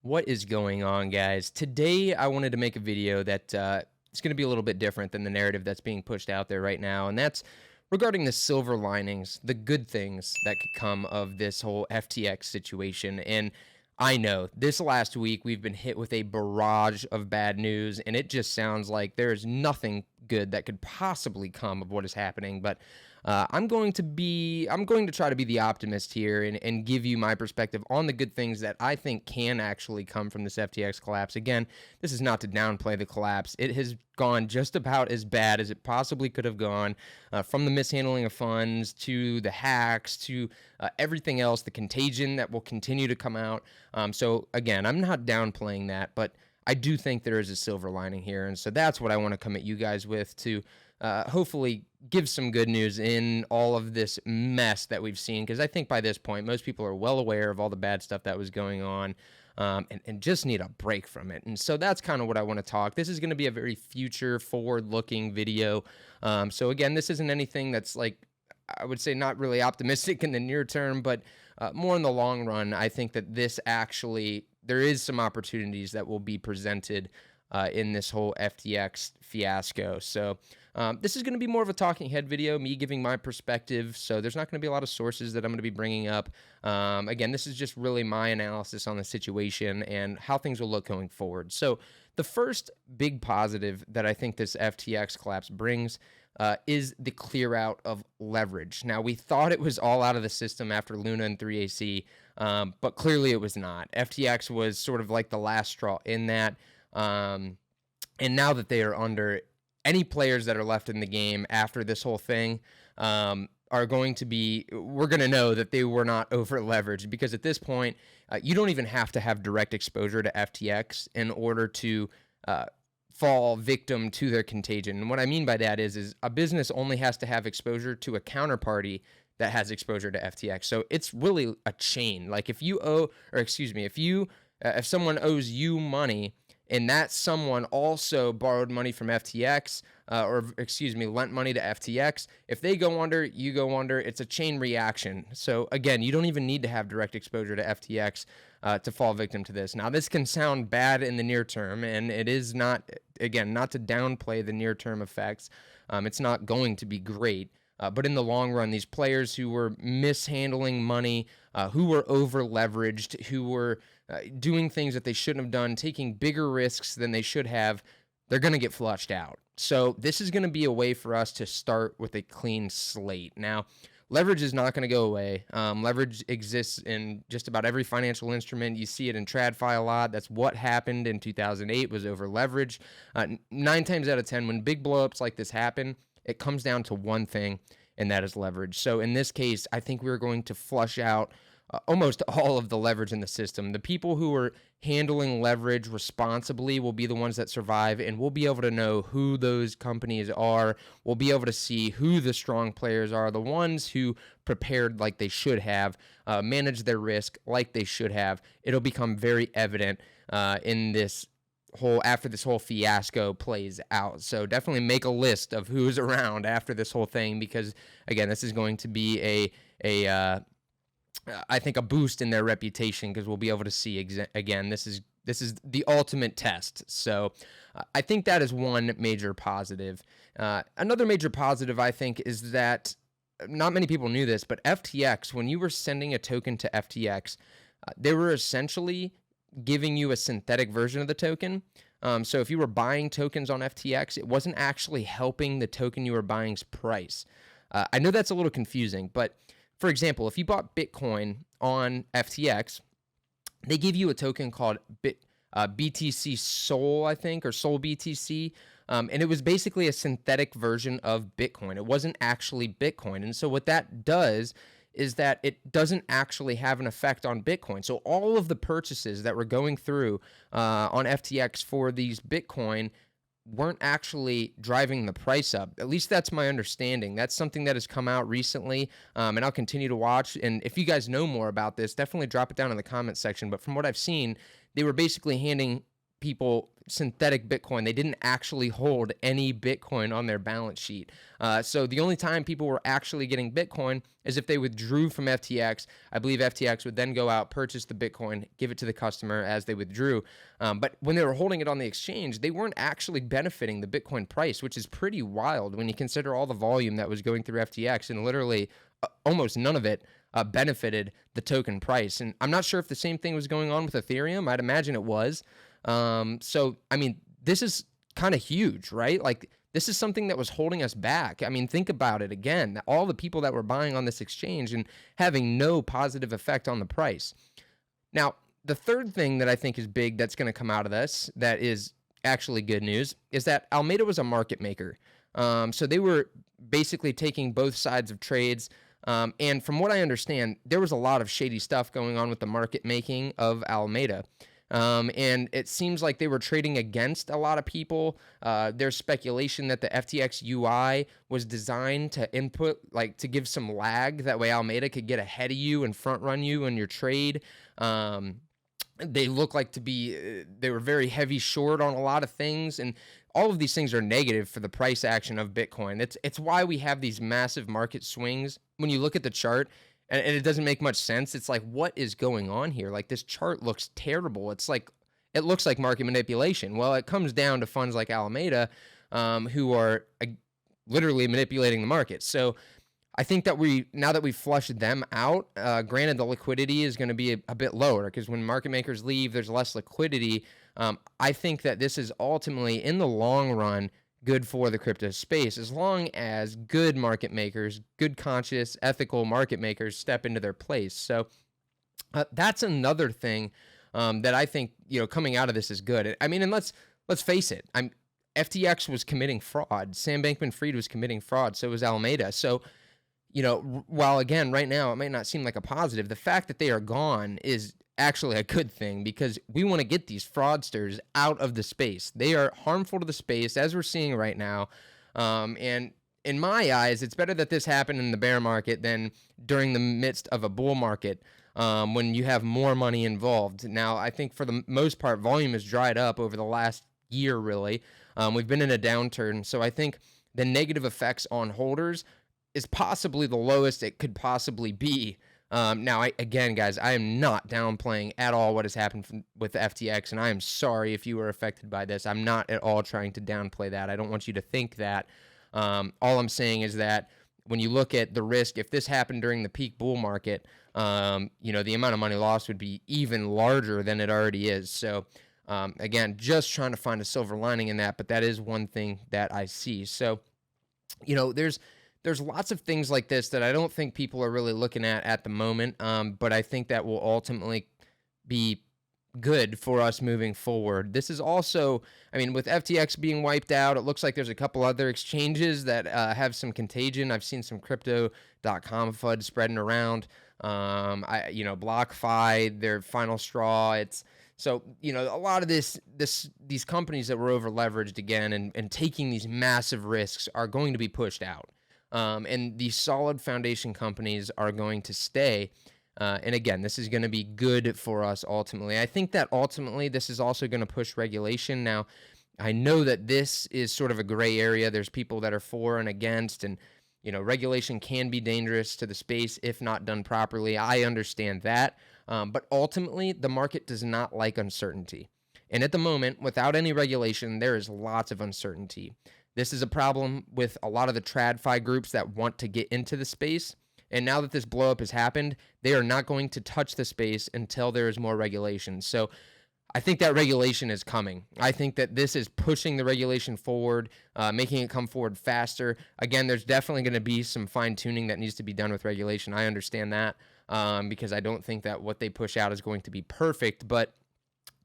What is going on, guys? Today, I wanted to make a video that it's going to be a little bit different than the narrative that's being pushed out there right now, and that's regarding the silver linings, the good things that could come of this whole FTX situation. And I know this last week we've been hit with a barrage of bad news, and it just sounds like there is nothing good that could possibly come of what is happening. But I'm going to try to be the optimist here and give you my perspective on the good things that I think can actually come from this FTX collapse. Again, this is not to downplay the collapse. It has gone just about as bad as it possibly could have gone, from the mishandling of funds to the hacks to everything else, the contagion that will continue to come out. So again, I'm not downplaying that, but I do think there is a silver lining here. And so that's what I want to come at you guys with to hopefully give some good news in all of this mess that we've seen. Because I think by this point, most people are well aware of all the bad stuff that was going on, and just need a break from it. And so that's kind of what I want to talk. This is going to be a very future forward-looking video. So again, this isn't anything that's like, I would say, not really optimistic in the near term, but more in the long run. I think that this actually, there is some opportunities that will be presented in this whole FTX fiasco. So this is going to be more of a talking head video, me giving my perspective. So there's not going to be a lot of sources that I'm going to be bringing up. Again, this is just really my analysis on the situation and how things will look going forward. So the first big positive that I think this FTX collapse brings is the clear out of leverage. Now, we thought it was all out of the system after Luna and 3AC, but clearly it was not. FTX was sort of like the last straw in that. And now that they are under, any players that are left in the game after this whole thing are going to be, we're going to know that they were not over leveraged, because at this point, you don't even have to have direct exposure to FTX in order to fall victim to their contagion. And what I mean by that is a business only has to have exposure to a counterparty that has exposure to FTX. So it's really a chain. Like if you owe, or excuse me, if someone owes you money, and that someone also borrowed money from FTX, lent money to FTX. If they go under, you go under. It's a chain reaction. So again, you don't even need to have direct exposure to FTX to fall victim to this. Now, this can sound bad in the near term, and it is not, again, not to downplay the near-term effects. It's not going to be great. But in the long run, these players who were mishandling money, who were over-leveraged, who were doing things that they shouldn't have done, taking bigger risks than they should have, they're going to get flushed out. So this is going to be a way for us to start with a clean slate. Now, leverage is not going to go away. Leverage exists in just about every financial instrument. You see it in TradFi a lot. That's what happened in 2008, was over leverage. 9 times out of 10, when big blowups like this happen, it comes down to one thing, and that is leverage. So in this case, I think we're going to flush out almost all of the leverage in the system. The people who are handling leverage responsibly will be the ones that survive, and we'll be able to know who those companies are. We'll be able to see who the strong players are, the ones who prepared like they should have, managed their risk like they should have. It'll become very evident after this whole fiasco plays out. So definitely make a list of who's around after this whole thing, because again, this is going to be I think a boost in their reputation, because we'll be able to see again, this is the ultimate test. So I think that is one major positive. Another major positive, I think, is that not many people knew this, but FTX, when you were sending a token to FTX, they were essentially giving you a synthetic version of the token. So if you were buying tokens on FTX, it wasn't actually helping the token you were buying's price. I know that's a little confusing, but for example, if you bought Bitcoin on FTX, they give you a token called BTC Sol, I think, or Sol BTC. And it was basically a synthetic version of Bitcoin. It wasn't actually Bitcoin. And so what that does is that it doesn't actually have an effect on Bitcoin. So all of the purchases that were going through on FTX for these Bitcoin weren't actually driving the price up. At least that's my understanding. That's something that has come out recently, and I'll continue to watch. And if you guys know more about this, definitely drop it down in the comments section. But from what I've seen, they were basically handing people synthetic Bitcoin. They didn't actually hold any Bitcoin on their balance sheet. So the only time people were actually getting Bitcoin is if they withdrew from FTX. I believe FTX would then go out, purchase the Bitcoin, give it to the customer as they withdrew. But when they were holding it on the exchange, they weren't actually benefiting the Bitcoin price, which is pretty wild when you consider all the volume that was going through FTX, and literally almost none of it benefited the token price. And I'm not sure if the same thing was going on with Ethereum. I'd imagine it was. So, I mean, this is kind of huge, right? Like, this is something that was holding us back. I mean, think about it again. All the people that were buying on this exchange and having no positive effect on the price. Now, the third thing that I think is big that's going to come out of this that is actually good news is that Alameda was a market maker. So they were basically taking both sides of trades. And from what I understand, there was a lot of shady stuff going on with the market making of Alameda. And it seems like they were trading against a lot of people. There's speculation that the FTX UI was designed to to give some lag. That way Alameda could get ahead of you and front run you in your trade. They look like they were very heavy short on a lot of things. And all of these things are negative for the price action of Bitcoin. It's why we have these massive market swings. When you look at the chart, and it doesn't make much sense. It's like, what is going on here? Like, this chart looks terrible. It looks like market manipulation. Well, it comes down to funds like Alameda, who are literally manipulating the market. So I think that now that we've flushed them out, granted the liquidity is going to be a bit lower because when market makers leave, there's less liquidity. I think that this is ultimately, in the long run, good for the crypto space, as long as good market makers, good conscious, ethical market makers step into their place. So that's another thing that I think, coming out of this is good. I mean, and let's face it, FTX was committing fraud. Sam Bankman-Fried was committing fraud. So was Alameda. So, while again, right now it might not seem like a positive, the fact that they are gone is actually a good thing because we want to get these fraudsters out of the space. They are harmful to the space, as we're seeing right now. And in my eyes, it's better that this happened in the bear market than during the midst of a bull market when you have more money involved. Now, I think for the most part, volume has dried up over the last year, really. We've been in a downturn. So I think the negative effects on holders is possibly the lowest it could possibly be. Now, again, guys, I am not downplaying at all what has happened with the FTX, and I am sorry if you were affected by this. I'm not at all trying to downplay that. I don't want you to think that. All I'm saying is that when you look at the risk, if this happened during the peak bull market, the amount of money lost would be even larger than it already is. So, again, just trying to find a silver lining in that, but that is one thing that I see. So, there's lots of things like this that I don't think people are really looking at the moment, but I think that will ultimately be good for us moving forward. This is also, with FTX being wiped out, it looks like there's a couple other exchanges that have some contagion. I've seen some crypto.com FUD spreading around. BlockFi, their final straw. So, a lot of these companies that were over leveraged again and taking these massive risks are going to be pushed out. And these solid foundation companies are going to stay. And again, this is going to be good for us ultimately. I think that ultimately this is also going to push regulation. Now, I know that this is sort of a gray area. There's people that are for and against, and regulation can be dangerous to the space if not done properly. I understand that. But ultimately, the market does not like uncertainty. And at the moment, without any regulation, there is lots of uncertainty. This is a problem with a lot of the TradFi groups that want to get into the space. And now that this blowup has happened, they are not going to touch the space until there is more regulation. So I think that regulation is coming. I think that this is pushing the regulation forward, making it come forward faster. Again, there's definitely going to be some fine tuning that needs to be done with regulation. I understand that because I don't think that what they push out is going to be perfect. But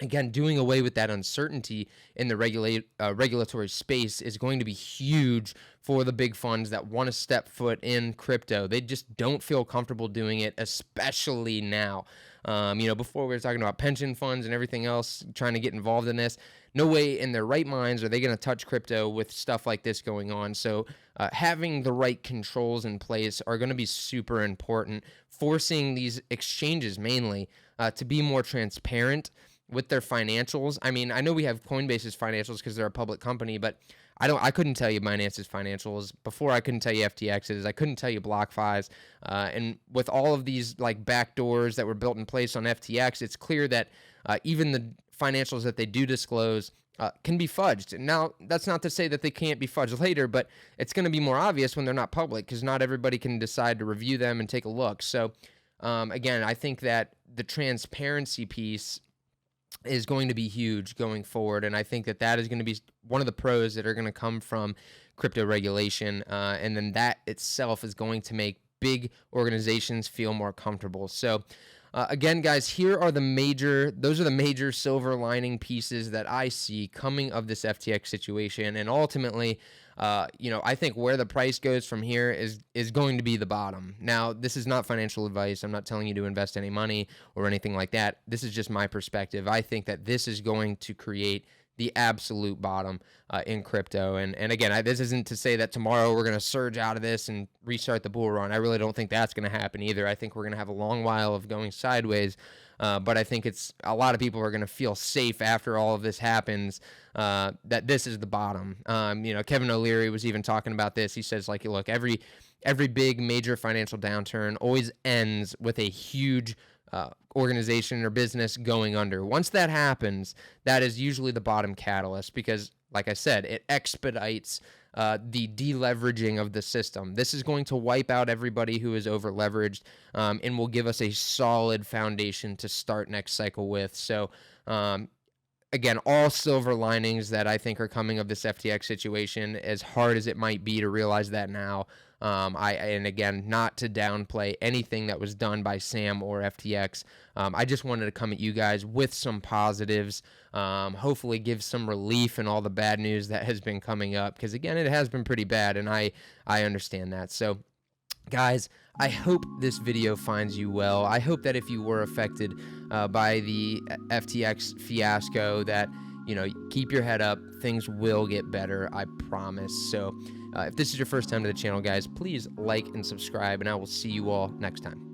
again, doing away with that uncertainty in the regulatory space is going to be huge for the big funds that want to step foot in crypto. They just don't feel comfortable doing it, especially now. Before we were talking about pension funds and everything else, trying to get involved in this. No way in their right minds are they going to touch crypto with stuff like this going on. So having the right controls in place are going to be super important, forcing these exchanges mainly to be more transparent. with their financials. I mean, I know we have Coinbase's financials because they're a public company, but I couldn't tell you Binance's financials before. I couldn't tell you FTX's. I couldn't tell you BlockFi's. And with all of these like backdoors that were built in place on FTX, it's clear that even the financials that they do disclose can be fudged. Now, that's not to say that they can't be fudged later, but it's going to be more obvious when they're not public because not everybody can decide to review them and take a look. So, again, I think that the transparency piece is going to be huge going forward, and I think that that is going to be one of the pros that are going to come from crypto regulation, and then that itself is going to make big organizations feel more comfortable. So, again, guys, those are the major silver lining pieces that I see coming of this FTX situation, and ultimately, I think where the price goes from here is going to be the bottom. Now, this is not financial advice. I'm not telling you to invest any money or anything like that. This is just my perspective. I think that this is going to create the absolute bottom in crypto. And again, this isn't to say that tomorrow we're going to surge out of this and restart the bull run. I really don't think that's going to happen either. I think we're going to have a long while of going sideways. But I think it's a lot of people are going to feel safe after all of this happens, that this is the bottom. Kevin O'Leary was even talking about this. He says, like, look, every big major financial downturn always ends with a huge organization or business going under. Once that happens, that is usually the bottom catalyst because, like I said, it expedites the deleveraging of the system. This is going to wipe out everybody who is over leveraged, and will give us a solid foundation to start next cycle with. So, again, all silver linings that I think are coming of this FTX situation, as hard as it might be to realize that now. And again, not to downplay anything that was done by Sam or FTX. I just wanted to come at you guys with some positives, hopefully give some relief in all the bad news that has been coming up, because again, it has been pretty bad, and I understand that. So, guys, I hope this video finds you well. I hope that if you were affected by the FTX fiasco, that keep your head up. Things will get better, I promise. So if this is your first time to the channel, guys, please like and subscribe, and I will see you all next time.